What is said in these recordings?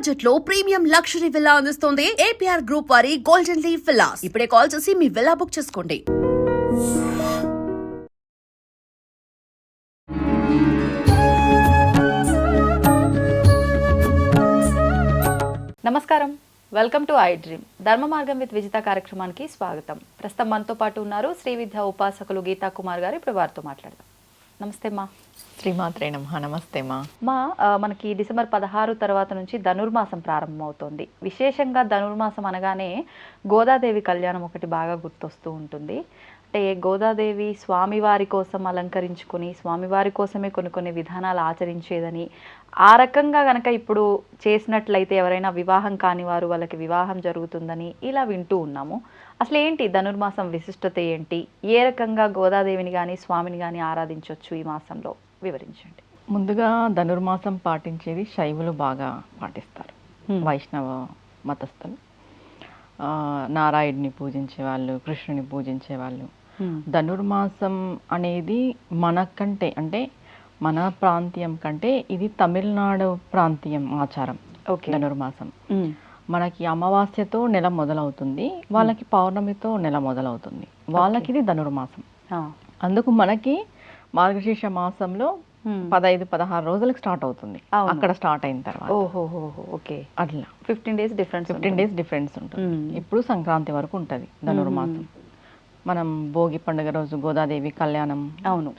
Budget లో premium luxury villa అందిస్తోంది APR group వారి గోల్డెన్ లీఫ్ విల్లాస్. ఇప్పుడే కాల్ చేసి మీ విల్లా బుక్ చేసుకోండి. నమస్కారం, వెల్కమ్ టు ఐ డ్రీమ్. ధర్మ మార్గం విత్ విజిత కార్యక్రమానికి స్వాగతం. ప్రస్తుతం మనతో పాటు ఉన్నారు శ్రీ విద్యా ఉపాసకులు గీతా కుమార్ గారు. ఇప్పుడు వారితో మాట్లాడదాం. నమస్తే మా. శ్రీమాత్రే నమః. నమస్తే మా. మనకి డిసెంబర్ 16 తర్వాత నుంచి ధనుర్మాసం ప్రారంభమవుతోంది. విశేషంగా ధనుర్మాసం అనగానే గోదాదేవి కళ్యాణం ఒకటి బాగా గుర్తొస్తూ ఉంటుంది. అంటే గోదాదేవి స్వామివారి కోసం అలంకరించుకొని స్వామివారి కోసమే కొన్ని విధానాలు ఆచరించేదని, ఆ రకంగా కనుక ఇప్పుడు చేసినట్లయితే ఎవరైనా వివాహం కాని వారు వాళ్ళకి వివాహం జరుగుతుందని ఇలా వింటూ ఉన్నాము. అసలు ఏంటి ధనుర్మాసం విశిష్టత ఏంటి? ఏ రకంగా గోదాదేవిని కానీ స్వామిని కానీ ఆరాధించవచ్చు ఈ మాసంలో వివరించండి. ముందుగా ధనుర్మాసం పాటించేది శైవులు బాగా పాటిస్తారు. వైష్ణవ మతస్థులు నారాయణుని పూజించే వాళ్ళు, కృష్ణుని పూజించే వాళ్ళు. ధనుర్మాసం అనేది మనకంటే అంటే మన ప్రాంతీయం కంటే ఇది తమిళనాడు ప్రాంతీయం ఆచారం. ధనుర్మాసం మనకి అమావాస్యతో నెల మొదలవుతుంది, వాళ్ళకి పౌర్ణమితో నెల మొదలవుతుంది. వాళ్ళకి ఇది ధనుర్మాసం. అందుకు మనకి మార్గశీర్ష మాసంలో 15-16 రోజులకు స్టార్ట్ అవుతుంది. అక్కడ స్టార్ట్ అయిన తర్వాత అట్లా 15 డేస్ డిఫరెన్స్ ఉంటుంది. ఇప్పుడు సంక్రాంతి వరకు ఉంటుంది ధనుర్మాసం. మనం భోగి పండుగ రోజు గోదాదేవి కళ్యాణం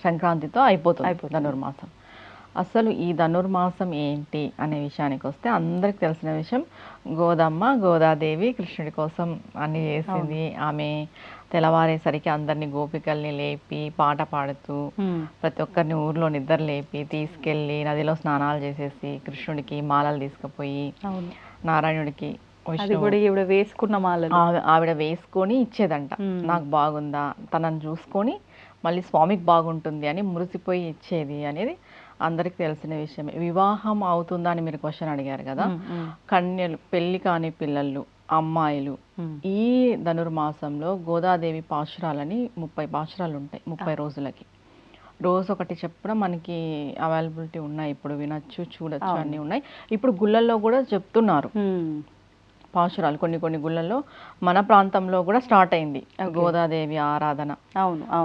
సంక్రాంతితో అయిపోతుంది ధనుర్మాసం. అసలు ఈ ధనుర్మాసం ఏంటి అనే విషయానికి వస్తే అందరికి తెలిసిన విషయం, గోదాదేవి కృష్ణుడి కోసం అన్ని చేసింది. ఆమె తెల్లవారేసరికి అందరినీ గోపికల్ని లేపి పాట పాడుతూ ప్రతి ఒక్కరిని ఊర్లో నిద్ర లేపి తీసుకెళ్ళి నదిలో స్నానాలు చేసేసి కృష్ణుడికి మాలలు తీసుకుపోయి నారాయణుడికి వేసుకున్న మాలలు ఆవిడ వేసుకొని ఇచ్చేదంట. నాకు బాగుందా, తనని చూసుకొని మళ్ళీ స్వామికి బాగుంటుంది అని మురిసిపోయి ఇచ్చేది అనేది అందరికి తెలిసిన విషయమే. వివాహం అవుతుందా అని మీరు క్వశ్చన్ అడిగారు కదా. కన్యలు, పెళ్లి కాని పిల్లలు, అమ్మాయిలు ఈ ధనుర్మాసంలో గోదాదేవి పాశురాలని 30 పాశురాలు ఉంటాయి 30 రోజులకి. రోజు ఒకటి చెప్పడం మనకి అవైలబిలిటీ ఉన్నాయి. ఇప్పుడు వినొచ్చు, చూడొచ్చు, అన్నీ ఉన్నాయి. ఇప్పుడు గుళ్ళల్లో కూడా చెప్తున్నారు పాశురాలు. కొన్ని గుళ్ళల్లో మన ప్రాంతంలో కూడా స్టార్ట్ అయింది గోదాదేవి ఆరాధన.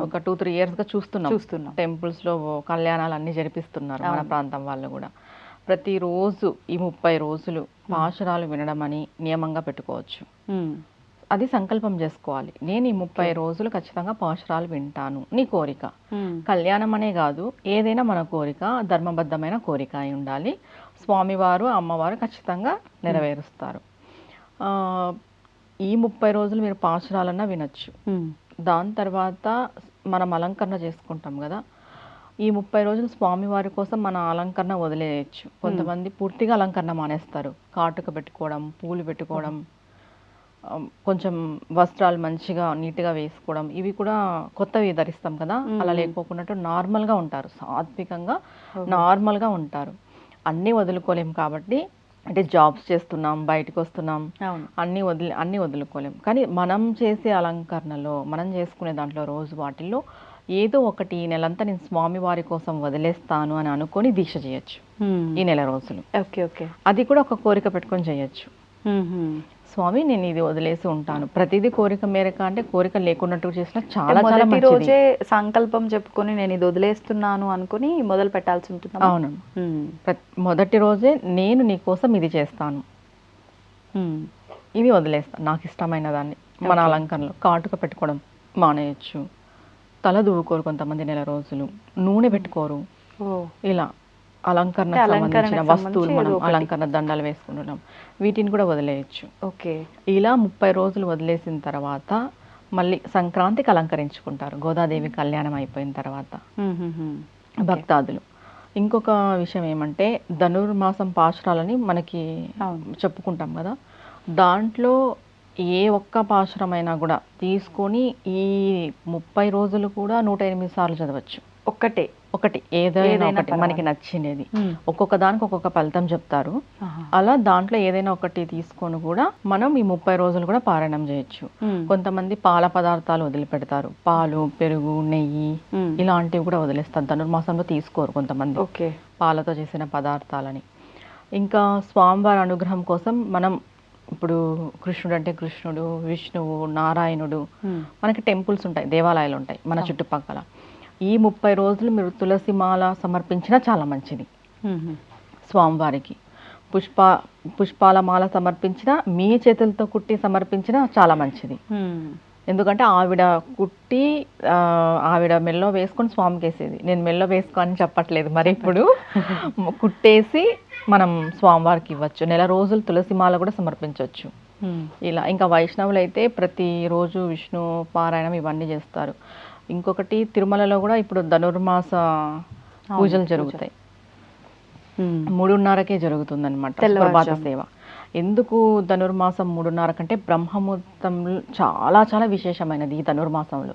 ఒక 2-3 ఇయర్స్ గా చూస్తున్నాం. టెంపుల్స్ లో కళ్యాణాలు అన్ని జరిపిస్తున్నారు మన ప్రాంతం వాళ్ళు కూడా. ప్రతిరోజు ఈ 30 రోజులు పాశురాలు వినడం అని నియమంగా పెట్టుకోవచ్చు. అది సంకల్పం చేసుకోవాలి. నేను ఈ 30 రోజులు ఖచ్చితంగా పాశురాలు వింటాను. నీ కోరిక కళ్యాణం అనే కాదు, ఏదైనా మన కోరిక ధర్మబద్ధమైన కోరిక అయి ఉండాలి. స్వామివారు అమ్మవారు ఖచ్చితంగా నెరవేరుస్తారు. ఈ 30 రోజులు మీరు పాశురాలన్నా వినొచ్చు. దాని తర్వాత మనం అలంకరణ చేసుకుంటాం కదా. ఈ 30 రోజులు స్వామివారి కోసం మన అలంకరణ వదిలేయచ్చు. కొంతమంది పూర్తిగా అలంకరణ మానేస్తారు. కాటుక పెట్టుకోవడం, పూలు పెట్టుకోవడం, కొంచెం వస్త్రాలు మంచిగా నీట్గా వేసుకోవడం, ఇవి కూడా కొత్తవి ధరిస్తాం కదా. అలా లేకోకుండా నార్మల్గా ఉంటారు, సాత్వికంగా నార్మల్గా ఉంటారు. అన్నీ వదులుకోలేం కాబట్టి, అంటే జాబ్స్ చేస్తున్నాం, బయటకు వస్తున్నాం, అన్నీ వదులుకోలేం. కానీ మనం చేసే అలంకరణలో, మనం చేసుకునే దాంట్లో రోజు వాటిల్లో ఏదో ఒకటి ఈ నెలంతా నేను స్వామి వారి కోసం వదిలేస్తాను అని అనుకొని దీక్ష చేయొచ్చు ఈ నెల రోజులు. అది కూడా ఒక కోరిక పెట్టుకొని చేయొచ్చు. స్వామి నేను ఇది వదిలేసి ఉంటాను, ప్రతిదీ కోరిక మేరకు. అంటే కోరిక లేకున్నట్టు చేసిన చాలా రోజే సంకల్పం చెప్పుకొని నేను ఇది వదిలేస్తున్నాను అనుకుని మొదలు పెట్టాల్సి ఉంటుంది. అవును, మొదటి రోజే నేను నీ కోసం ఇది చేస్తాను, ఇది వదిలేస్తాను, నాకు ఇష్టమైన దాన్ని. మన అలంకరణలో కాటుక పెట్టుకోవడం మానేయచ్చు. తల దువ్వుకోరు కొంతమంది నెల రోజులు, నూనె పెట్టుకోరు. ఇలా అలంకరణకు సంబంధించిన వస్తువులు, మనం అలంకరణ దండలు వేసుకుంటున్నాం, వీటిని కూడా వదిలేయచ్చు. ఇలా 30 రోజులు వదిలేసిన తర్వాత మళ్ళీ సంక్రాంతికి అలంకరించుకుంటారు గోదాదేవి కళ్యాణం అయిపోయిన తర్వాత భక్తాదులు. ఇంకొక విషయం ఏమంటే, ధనుర్మాసం పాశురాలని మనకి చెప్పుకుంటాం కదా. దాంట్లో ఏ ఒక్క పాశురమైనా కూడా తీసుకొని ఈ 30 రోజులు కూడా 108 సార్లు చదవచ్చు. ఒకటి ఏదైనా ఒకటి మనకి నచ్చినది. ఒక్కొక్క దానికి ఒక్కొక్క ఫలితం చెప్తారు. అలా దాంట్లో ఏదైనా ఒకటి తీసుకొని కూడా మనం ఈ 30 రోజులు కూడా పారాయణం చేయొచ్చు. కొంతమంది పాల పదార్థాలు వదిలిపెడతారు, పాలు, పెరుగు, నెయ్యి ఇలాంటివి కూడా వదిలేస్తారు. ధనుర్మాసంలో తీసుకోరు కొంతమంది పాలతో చేసిన పదార్థాలని. ఇంకా స్వామివారి అనుగ్రహం కోసం మనం ఇప్పుడు కృష్ణుడు అంటే కృష్ణుడు, విష్ణువు, నారాయణుడు, మనకి టెంపుల్స్ ఉంటాయి, దేవాలయాలు ఉంటాయి మన చుట్టుపక్కల. ఈ 30 రోజులు మీరు తులసి మాల సమర్పించినా చాలా మంచిది. స్వామివారికి పుష్పాల మాల సమర్పించినా, మీ చేతులతో కుట్టి సమర్పించినా చాలా మంచిది. ఎందుకంటే ఆవిడ కుట్టి ఆవిడ మెల్లో వేసుకొని స్వామికి వేసేది. నేను మెల్లో వేసుకో అని చెప్పట్లేదు, మరి ఇప్పుడు కుట్టేసి మనం స్వామివారికి ఇవ్వచ్చు. నెల రోజులు తులసి మాల కూడా సమర్పించవచ్చు ఇలా. ఇంకా వైష్ణవులు అయితే ప్రతిరోజు విష్ణు పారాయణం ఇవన్నీ చేస్తారు. ఇంకొకటి తిరుమలలో కూడా ఇప్పుడు ధనుర్మాస పూజలు జరుగుతాయి. 3:30కే జరుగుతుంది అనమాట ప్రభాత సేవ. ఎందుకు ధనుర్మాసం 3:30 కంటే బ్రహ్మముహూర్తంలో చాలా చాలా విశేషమైనది ఈ ధనుర్మాసంలో.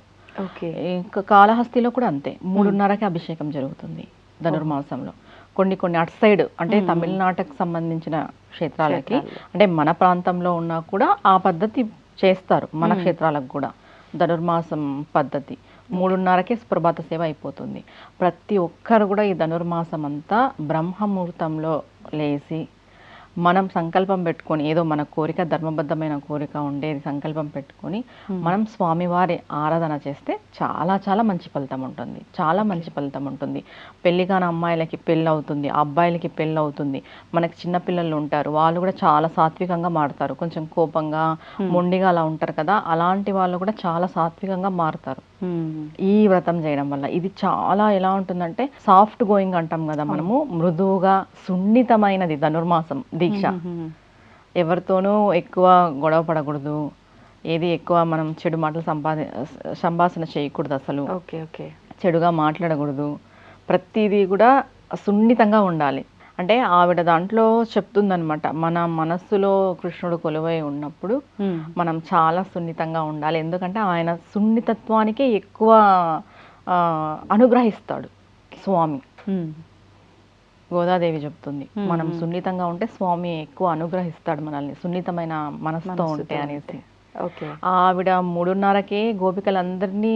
ఇంకా కాళహస్తిలో కూడా అంతే, 3:30కి అభిషేకం జరుగుతుంది ధనుర్మాసంలో. కొన్ని అటు సైడ్ అంటే తమిళనాటకు సంబంధించిన క్షేత్రాలకి, అంటే మన ప్రాంతంలో ఉన్నా కూడా ఆ పద్ధతి చేస్తారు. మన క్షేత్రాలకు కూడా ధనుర్మాసం పద్ధతి 3:30కే ప్రభాత సేవ అయిపోతుంది. ప్రతి ఒక్కరు కూడా ఈ ధనుర్మాసం అంతా బ్రహ్మముహూర్తంలో లేచి మనం సంకల్పం పెట్టుకొని, ఏదో మన కోరిక ధర్మబద్ధమైన కోరిక ఉండేది సంకల్పం పెట్టుకొని మనం స్వామివారి ఆరాధన చేస్తే చాలా చాలా మంచి ఫలితం ఉంటుంది. చాలా మంచి ఫలితం ఉంటుంది. పెళ్లి కాని అమ్మాయిలకి పెళ్ళి అవుతుంది, అబ్బాయిలకి పెళ్ళి అవుతుంది. మనకి చిన్నపిల్లలు ఉంటారు, వాళ్ళు కూడా చాలా సాత్వికంగా మారుతారు. కొంచెం కోపంగా మొండిగా అలా ఉంటారు కదా, అలాంటి వాళ్ళు కూడా చాలా సాత్వికంగా మారుతారు ఈ వ్రతం చేయడం వల్ల. ఇది చాలా ఎలా ఉంటుందంటే సాఫ్ట్ గోయింగ్ అంటాం కదా మనము, మృదువుగా సున్నితమైనది ధనుర్మాసం దీక్ష. ఎవరితోనూ ఎక్కువ గొడవ పడకూడదు, ఏది ఎక్కువ మనం చెడు మాటలు సంభాషణ చేయకూడదు, అసలు చెడుగా మాట్లాడకూడదు. ప్రతిదీ కూడా సున్నితంగా ఉండాలి. అంటే ఆవిడ దాంట్లో చెప్తుందనమాట, మన మనస్సులో కృష్ణుడు కొలువై ఉన్నప్పుడు మనం చాలా సున్నితంగా ఉండాలి. ఎందుకంటే ఆయన సున్నితత్వానికి ఎక్కువ అనుగ్రహిస్తాడు స్వామి. గోదాదేవి చెప్తుంది, మనం సున్నితంగా ఉంటే స్వామి ఎక్కువ అనుగ్రహిస్తాడు మనల్ని, సున్నితమైన మనసుతో ఉంటే అనేసి. ఆవిడ 3:30కే గోపికలందరినీ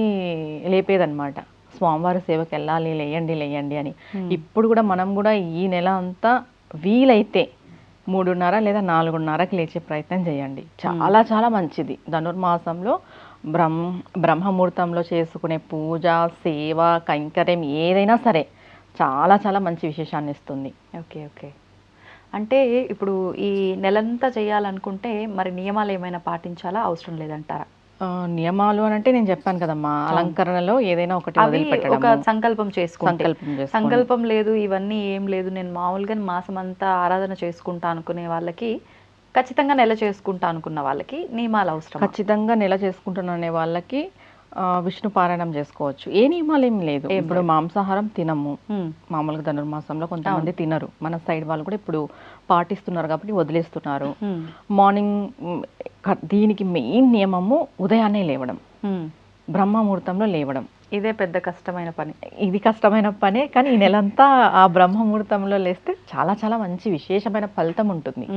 లేపేదన్నమాట, స్వామివారి సేవకి వెళ్ళాలి, లేయండి అని. ఇప్పుడు కూడా మనం కూడా ఈ నెల అంతా వీలైతే 3:30 లేదా 4:30కి లేచే ప్రయత్నం చేయండి. చాలా చాలా మంచిది. ధనుర్మాసంలో బ్రహ్మముహూర్తంలో చేసుకునే పూజ, సేవ, కైంకర్యం ఏదైనా సరే చాలా చాలా మంచి విశేషాన్ని ఇస్తుంది. అంటే ఇప్పుడు ఈ నెలంతా చేయాలనుకుంటే మరి నియమాలు ఏమైనా పాటించాలా, అవసరం లేదంటారా? నియమాలు అని అంటే నేను చెప్పాను కదమ్మా, అలంకరణలో ఏదైనా ఒకటి ఒక సంకల్పం సంకల్పం లేదు, ఇవన్నీ ఏం లేదు, నేను మామూలుగా మాసం అంతా ఆరాధన చేసుకుంటా అనుకునే వాళ్ళకి, ఖచ్చితంగా నెల చేసుకుంటా అనుకున్న వాళ్ళకి నియమాలు అవసరం? ఖచ్చితంగా నెల చేసుకుంటున్న వాళ్ళకి విష్ణు పారాయణం చేసుకోవచ్చు. ఏ నియమాలు ఏం లేదు. ఇప్పుడు మాంసాహారం తినము, మామూలుగా ధనుర్మాసంలో కొంతమంది తినరు. మన సైడ్ వాళ్ళు కూడా ఇప్పుడు పాటిస్తున్నారు కాబట్టి వదిలేస్తున్నారు. మార్నింగ్ దీనికి మెయిన్ నియమము ఉదయాన్నే లేవడం, బ్రహ్మముహూర్తంలో లేవడం. ఇదే పెద్ద కష్టమైన పని. ఇది కష్టమైన పనే, కానీ ఈ నెలంతా ఆ బ్రహ్మముహూర్తంలో లేస్తే చాలా చాలా మంచి విశేషమైన ఫలితం ఉంటుంది.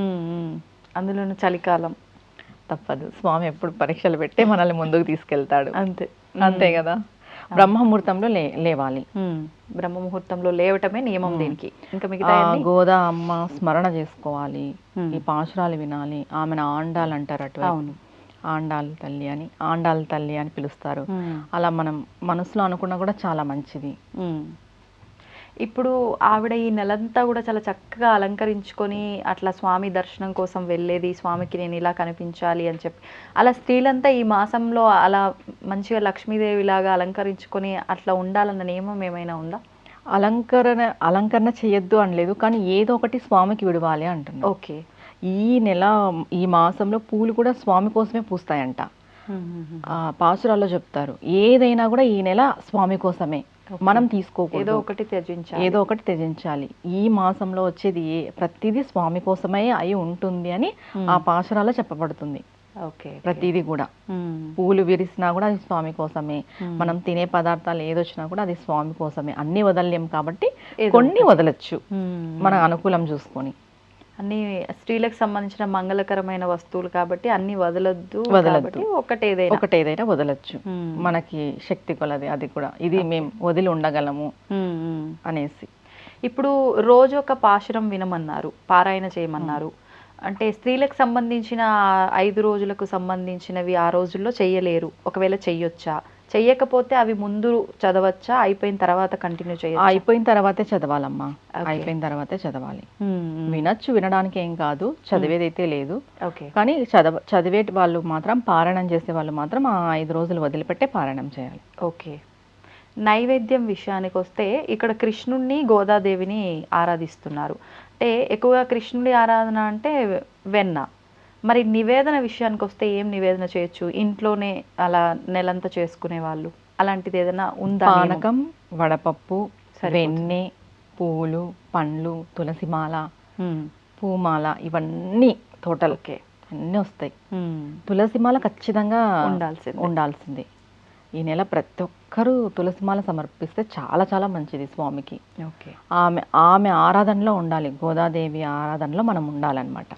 అందులోనూ చలికాలం తప్పదు, స్వామి ఎప్పుడు పరీక్షలు పెట్టే మనల్ని ముందుకు తీసుకెళ్తాడు. అంతే కదా. బ్రహ్మముహూర్తంలో లేవాలి. బ్రహ్మముహూర్తంలో లేవటమే నియమం దీనికి. ఇంకా మిగతా గోదా అమ్మ స్మరణ చేసుకోవాలి, ఈ పాశురాలు వినాలి. ఆమెను ఆండాలు అంటారు అటు, ఆండాల తల్లి అని పిలుస్తారు. అలా మనం మనసులో అనుకున్నా కూడా చాలా మంచిది. ఇప్పుడు ఆవిడ ఈ నెలంతా కూడా చాలా చక్కగా అలంకరించుకొని అట్లా స్వామి దర్శనం కోసం వెళ్ళేది, స్వామికి నేను ఇలా కనిపించాలి అని చెప్పి, అలా స్త్రీలంతా ఈ మాసంలో అలా మంచిగా లక్ష్మీదేవిలాగా అలంకరించుకొని అట్లా ఉండాలన్న నియమం ఏమైనా ఉందా? అలంకరణ చేయొద్దు అనలేదు, కానీ ఏదో ఒకటి స్వామికి విడవాలి అంటున్నా. ఈ మాసంలో పూలు కూడా స్వామి కోసమే పూస్తాయంట. పాసురాల్లో చెప్తారు, ఏదైనా కూడా ఈ నెల స్వామి కోసమే, మనం తీసుకోకూడదు, ఏదో ఒకటి త్యజించాలి. ఈ మాసంలో వచ్చేది ప్రతిదీ స్వామి కోసమే అయి ఉంటుంది అని ఆ పాసురాల్లో చెప్పబడుతుంది. ప్రతిదీ కూడా పూలు విరిసినా కూడా అది స్వామి కోసమే, మనం తినే పదార్థాలు ఏదొచ్చినా కూడా అది స్వామి కోసమే. అన్ని వదలలేం కాబట్టి కొన్ని వదలొచ్చు మన అనుకూలం చూసుకొని. అన్ని స్త్రీలకు సంబంధించిన మంగళకరమైన వస్తువులు కాబట్టి అన్ని వదలొద్దు, ఒకటేదైనా వదలొచ్చు, మనకి శక్తి కొలది. అది కూడా ఇది మేము వదిలి ఉండగలము అనేసి. ఇప్పుడు రోజు ఒక పాశురం వినమన్నారు, పారాయణ చేయమన్నారు. అంటే స్త్రీలకు సంబంధించిన 5 రోజులకు సంబంధించినవి ఆ రోజుల్లో చెయ్యలేరు, ఒకవేళ చెయ్యొచ్చా? చెయ్యకపోతే అవి ముందు చదవచ్చా, అయిపోయిన తర్వాత కంటిన్యూ చేయొచ్చా? అయిపోయిన తర్వాతే చదవాలమ్మా, అయిపోయిన తర్వాతే చదవాలి. వినొచ్చు, వినడానికి ఏం కాదు, చదివేదైతే లేదు. ఓకే. కానీ చదివే వాళ్ళు మాత్రం, పారాయణం చేసే వాళ్ళు మాత్రం ఆ 5 రోజులు వదిలిపెట్టే పారాయణం చేయాలి. ఓకే. నైవేద్యం విషయానికి వస్తే ఇక్కడ కృష్ణుణ్ణి గోదాదేవిని ఆరాధిస్తున్నారు. అంటే ఎక్కువగా కృష్ణుడి ఆరాధన అంటే వెన్న. మరి నివేదన విషయానికి వస్తే ఏం నివేదన చేయొచ్చు? ఇంట్లోనే అలా నెలంతా చేసుకునే వాళ్ళు అలాంటిది ఏదైనా ఉందా? పానకం, వడపప్పు, వెన్నె, పూలు, పండ్లు, తులసిమాల, పూమాల, ఇవన్నీ టోటల్ అన్నీ వస్తాయి. తులసిమాల ఖచ్చితంగా ఉండాల్సింది. ఈ నెల ప్రతి ఒక్కరూ తులసిమాల సమర్పిస్తే చాలా చాలా మంచిది స్వామికి. ఓకే. ఆమె ఆరాధనలో ఉండాలి, గోదాదేవి ఆరాధనలో మనం ఉండాలన్నమాట.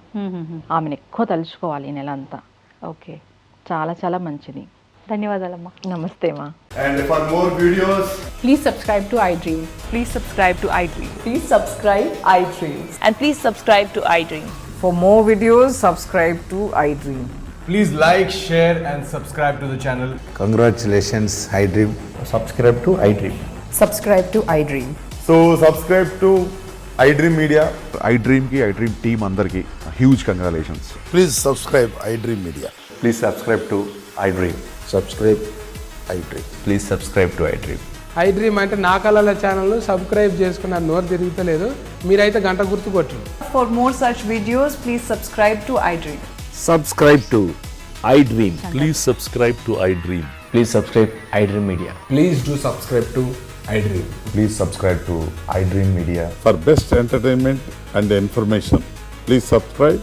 ఆమెను ఎక్కువ తలుచుకోవాలి ఈ నెల అంతా. ఓకే. చాలా చాలా మంచిది. ధన్యవాదాలమ్మా. నమస్తే మా. And for more videos, Please subscribe to iDream. Please subscribe to iDream. Please subscribe iDream. And please subscribe to iDream. For more videos, subscribe to iDream. please like, share and subscribe to the channel. Congratulations, iDream. Subscribe to iDream. Subscribe to iDream. So subscribe to iDream Media. iDream ki iDream team andarki huge congratulations. Please subscribe iDream Media. Please subscribe to iDream. Subscribe iDream. Please subscribe to iDream. iDream అంటే నా కళల ఛానల్ను subscribe చేసుకున్న నోరు తిరుగుతలేదు, మీరైతే గంట గుర్తు కొట్టండి. For more such videos, please subscribe to iDream. Subscribe to iDream. Please subscribe to iDream. Please subscribe iDream Media. Please do subscribe to iDream. Please subscribe to iDream Media. For best entertainment and information, please subscribe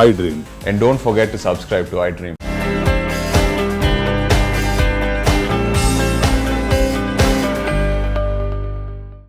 iDream. And don't forget to subscribe to iDream.